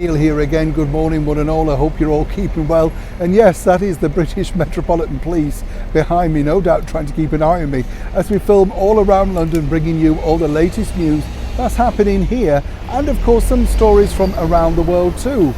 Neil here again. Good morning one and all. I hope you're all keeping well. And yes, that is the British Metropolitan Police behind me, no doubt trying to keep an eye on me as we film all around London, bringing you all the latest news that's happening here and of course some stories from around the world too.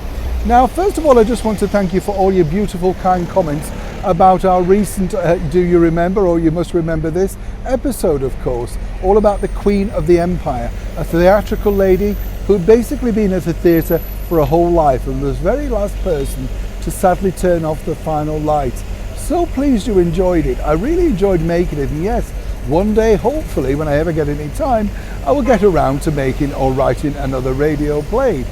Now first of all, I just want to thank you for all your beautiful kind comments about our recent do you remember, or you must remember this episode, of course, all about the Queen of the Empire, a theatrical lady who'd basically been at the theatre for a whole life and was the very last person to sadly turn off the final light. So pleased you enjoyed it. I really enjoyed making it, and yes, one day, hopefully, when I ever get any time, I will get around to making or writing another radio play.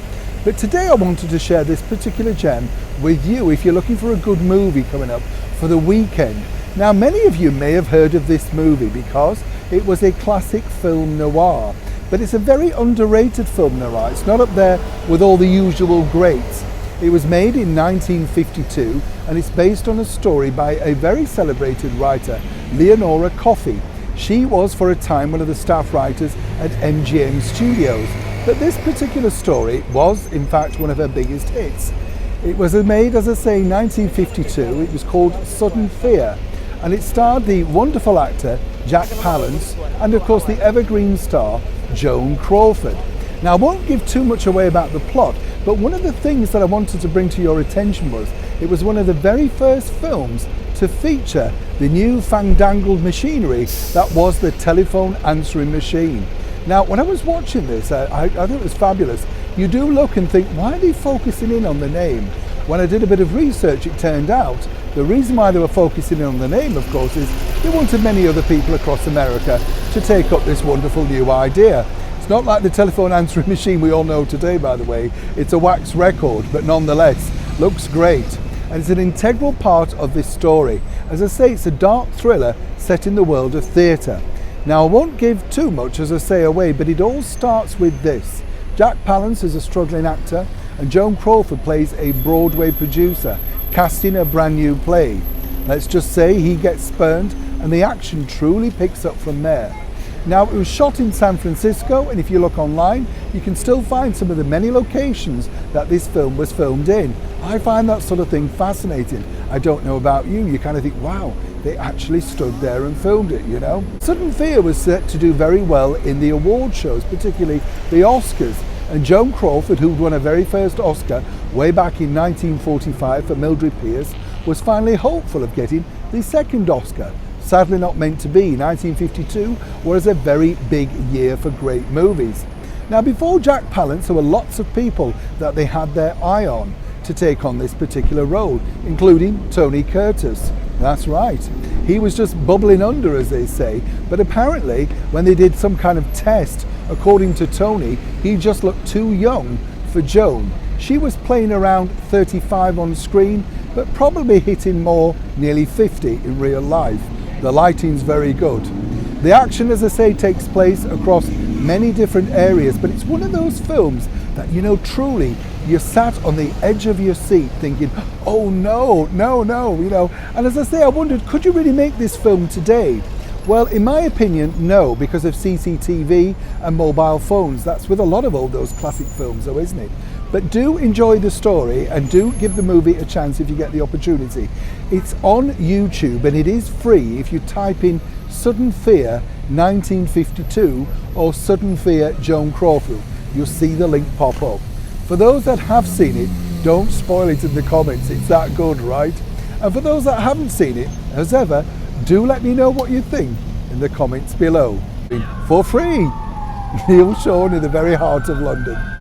But today I wanted to share this particular gem with you if you're looking for a good movie coming up for the weekend. Now many of you may have heard of this movie because it was a classic film noir, but it's a very underrated film noir. It's not up there with all the usual greats. It was made in 1952 and it's based on a story by a very celebrated writer, Leonora Coffey. She was for a time one of the staff writers at MGM Studios. But this particular story was, in fact, one of her biggest hits. It was made, as I say, in 1952. It was called Sudden Fear, and it starred the wonderful actor Jack Palance and, of course, the evergreen star Joan Crawford. Now, I won't give too much away about the plot, but one of the things that I wanted to bring to your attention was it was one of the very first films to feature the new fandangled machinery that was the telephone answering machine. Now, when I was watching this, I thought it was fabulous. You do look and think, why are they focusing in on the name? When I did a bit of research, it turned out the reason why they were focusing in on the name, of course, is they wanted many other people across America to take up this wonderful new idea. It's not like the telephone answering machine we all know today, by the way. It's a wax record, but nonetheless, looks great. And it's an integral part of this story. As I say, it's a dark thriller set in the world of theatre. Now, I won't give too much, as I say, away, but it all starts with this. Jack Palance is a struggling actor, and Joan Crawford plays a Broadway producer, casting a brand new play. Let's just say he gets spurned, and the action truly picks up from there. Now, it was shot in San Francisco, and if you look online, you can still find some of the many locations that this film was filmed in. I find that sort of thing fascinating. I don't know about you, you kind of think, wow, they actually stood there and filmed it, you know. Sudden Fear was set to do very well in the award shows, particularly the Oscars. And Joan Crawford, who'd won her very first Oscar way back in 1945 for Mildred Pierce, was finally hopeful of getting the second Oscar. Sadly not meant to be. 1952 was a very big year for great movies. Now, before Jack Palance, there were lots of people that they had their eye on to take on this particular role, including Tony Curtis. That's right. He was just bubbling under, as they say, but apparently when they did some kind of test, according to Tony, he just looked too young for Joan. She was playing around 35 on screen, but probably hitting more nearly 50 in real life. The lighting's very good. The action, as I say, takes place across many different areas, but it's one of those films that, you know, truly you're sat on the edge of your seat thinking, oh no, you know. And as I say, I wondered, could you really make this film today? Well, in my opinion, no, because of CCTV and mobile phones. That's with a lot of all those classic films, though, isn't it? But do enjoy the story and do give the movie a chance if you get the opportunity. It's on YouTube and it is free if you type in Sudden Fear 1952 or Sudden Fear Joan Crawford. You'll see the link pop up. For those that have seen it, don't spoil it in the comments. It's that good, right? And for those that haven't seen it, as ever, do let me know what you think in the comments below. For free, Neil Shawn in the very heart of London.